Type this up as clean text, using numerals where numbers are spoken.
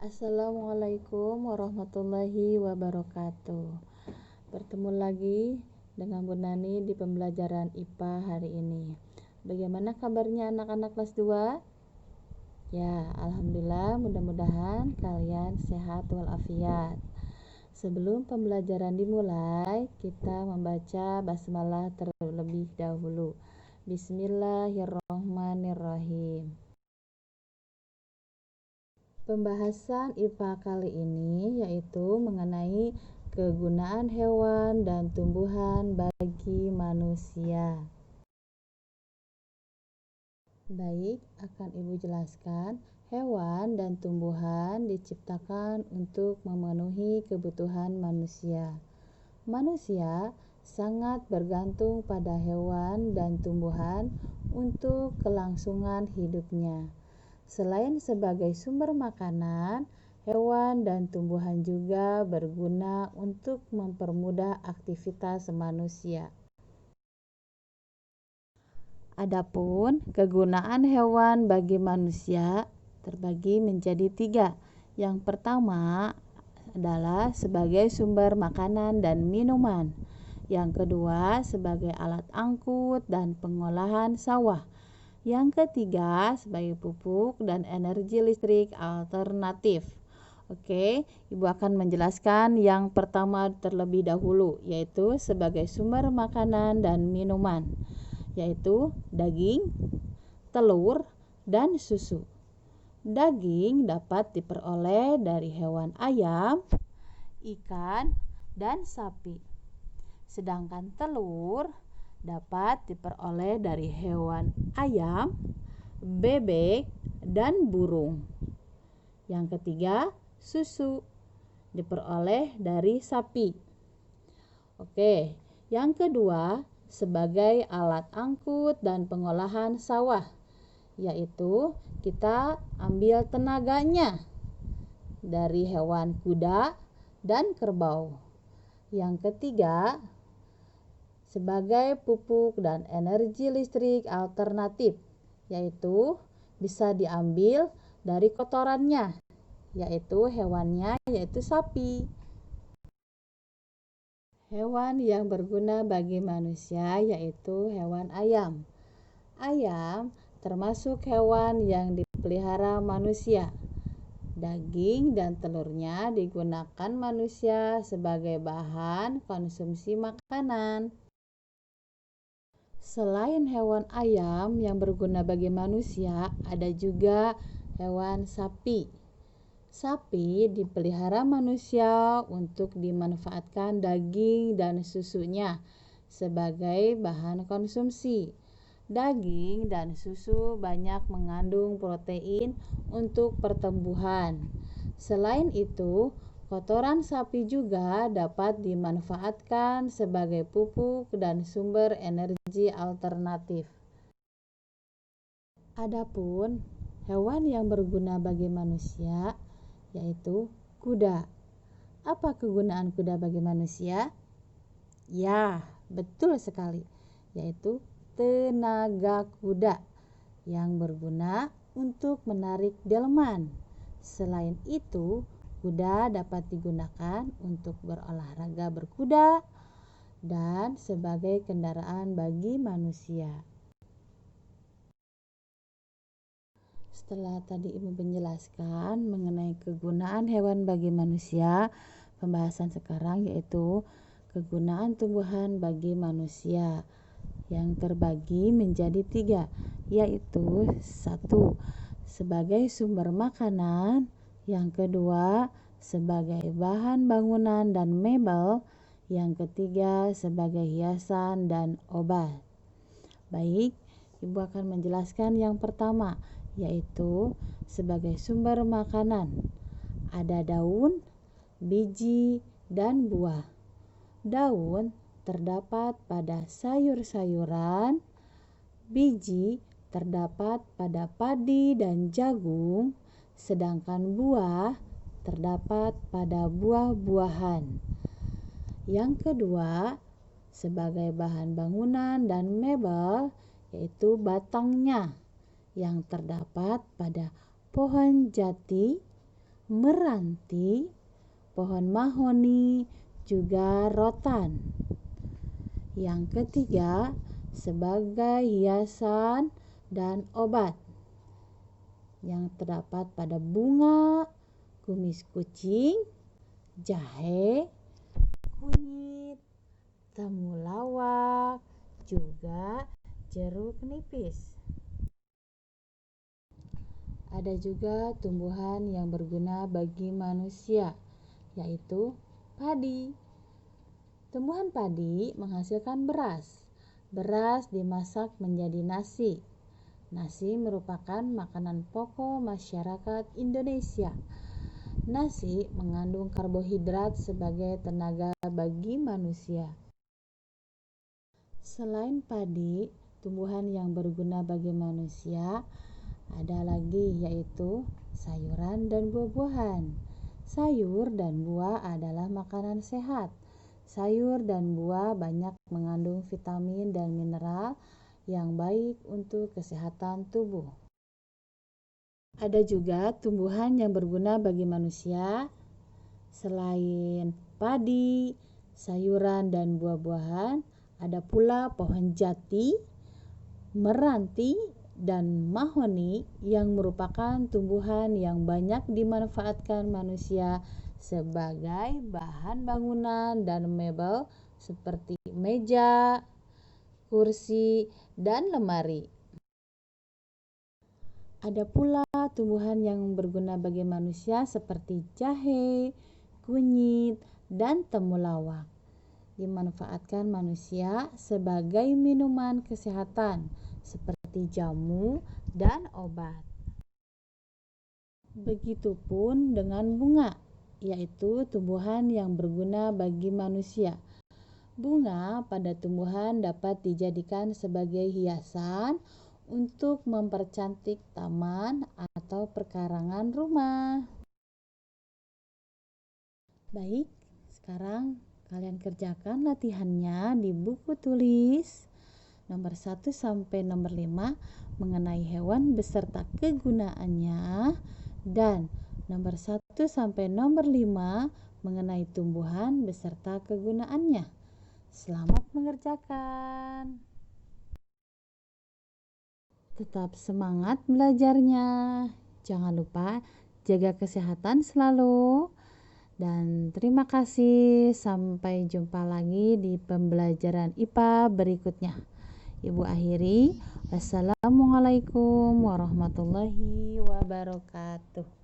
Assalamualaikum warahmatullahi wabarakatuh. Bertemu lagi dengan Bu Nani di pembelajaran IPA hari ini. Bagaimana kabarnya anak-anak kelas 2? Ya, alhamdulillah, mudah-mudahan kalian sehat walafiat. Sebelum pembelajaran dimulai, kita membaca basmalah terlebih dahulu. Bismillahirrahmanirrahim. Pembahasan IPA kali ini yaitu mengenai kegunaan hewan dan tumbuhan bagi manusia. Baik, akan Ibu jelaskan. Hewan dan tumbuhan diciptakan untuk memenuhi kebutuhan manusia. Manusia sangat bergantung pada hewan dan tumbuhan untuk kelangsungan hidupnya. Selain sebagai sumber makanan, hewan dan tumbuhan juga berguna untuk mempermudah aktivitas manusia. Adapun kegunaan hewan bagi manusia terbagi menjadi 3. Yang pertama adalah sebagai sumber makanan dan minuman. Yang kedua sebagai alat angkut dan pengolahan sawah. Yang ketiga sebagai pupuk dan energi listrik alternatif. Oke, Ibu akan menjelaskan yang pertama terlebih dahulu, yaitu sebagai sumber makanan dan minuman, yaitu daging, telur, dan susu. Daging dapat diperoleh dari hewan ayam, ikan, dan sapi. Sedangkan telur dapat diperoleh dari hewan ayam, bebek, dan burung. Yang ketiga, susu diperoleh dari sapi. Oke, yang kedua sebagai alat angkut dan pengolahan sawah, yaitu kita ambil tenaganya dari hewan kuda dan kerbau. Yang ketiga sebagai pupuk dan energi listrik alternatif, yaitu bisa diambil dari kotorannya, yaitu hewannya, yaitu sapi. Hewan yang berguna bagi manusia yaitu hewan ayam. Ayam termasuk hewan yang dipelihara manusia. Daging dan telurnya digunakan manusia sebagai bahan konsumsi makanan. Selain hewan ayam yang berguna bagi manusia, ada juga hewan sapi. Sapi dipelihara manusia untuk dimanfaatkan daging dan susunya sebagai bahan konsumsi. Daging dan susu banyak mengandung protein untuk pertumbuhan. Selain itu, kotoran sapi juga dapat dimanfaatkan sebagai pupuk dan sumber energi alternatif. Adapun hewan yang berguna bagi manusia yaitu kuda. Apa kegunaan kuda bagi manusia? Ya, betul sekali, yaitu tenaga kuda yang berguna untuk menarik delman. Selain itu, kuda dapat digunakan untuk berolahraga berkuda dan sebagai kendaraan bagi manusia. Setelah tadi Ibu menjelaskan mengenai kegunaan hewan bagi manusia, pembahasan sekarang yaitu kegunaan tumbuhan bagi manusia yang terbagi menjadi 3, yaitu 1. Sebagai sumber makanan, yang kedua sebagai bahan bangunan dan mebel, yang ketiga sebagai hiasan dan obat. Baik, Ibu akan menjelaskan yang pertama, yaitu sebagai sumber makanan. Ada daun, biji, dan buah. Daun terdapat pada sayur-sayuran, biji terdapat pada padi dan jagung, sedangkan buah terdapat pada buah-buahan. Yang kedua, sebagai bahan bangunan dan mebel, yaitu batangnya yang terdapat pada pohon jati, meranti, pohon mahoni, juga rotan. Yang ketiga, sebagai hiasan dan obat yang terdapat pada bunga, kumis kucing, jahe, kunyit, temulawak, juga jeruk nipis. Ada juga tumbuhan yang berguna bagi manusia, yaitu padi. Tumbuhan padi menghasilkan beras. Beras dimasak menjadi nasi. Nasi merupakan makanan pokok masyarakat Indonesia. Nasi mengandung karbohidrat sebagai tenaga bagi manusia. Selain padi, tumbuhan yang berguna bagi manusia ada lagi, yaitu sayuran dan buah-buahan. Sayur dan buah adalah makanan sehat. Sayur dan buah banyak mengandung vitamin dan mineral yang baik untuk kesehatan tubuh. Ada juga tumbuhan yang berguna bagi manusia. Selain padi, sayuran, dan buah-buahan, ada pula pohon jati, meranti, dan mahoni yang merupakan tumbuhan yang banyak dimanfaatkan manusia sebagai bahan bangunan dan mebel seperti meja, kursi, dan lemari. Ada pula tumbuhan yang berguna bagi manusia seperti jahe, kunyit, dan temulawak. Dimanfaatkan manusia sebagai minuman kesehatan seperti jamu dan obat. Begitupun dengan bunga, yaitu tumbuhan yang berguna bagi manusia. Bunga pada tumbuhan dapat dijadikan sebagai hiasan untuk mempercantik taman atau perkarangan rumah. Baik, sekarang kalian kerjakan latihannya di buku tulis nomor 1 sampai nomor 5 mengenai hewan beserta kegunaannya, dan nomor 1 sampai nomor 5 mengenai tumbuhan beserta kegunaannya. Selamat mengerjakan. Tetap semangat belajarnya. Jangan lupa jaga kesehatan selalu. Dan terima kasih. Sampai jumpa lagi di pembelajaran IPA berikutnya. Ibu akhiri. Wassalamualaikum warahmatullahi wabarakatuh.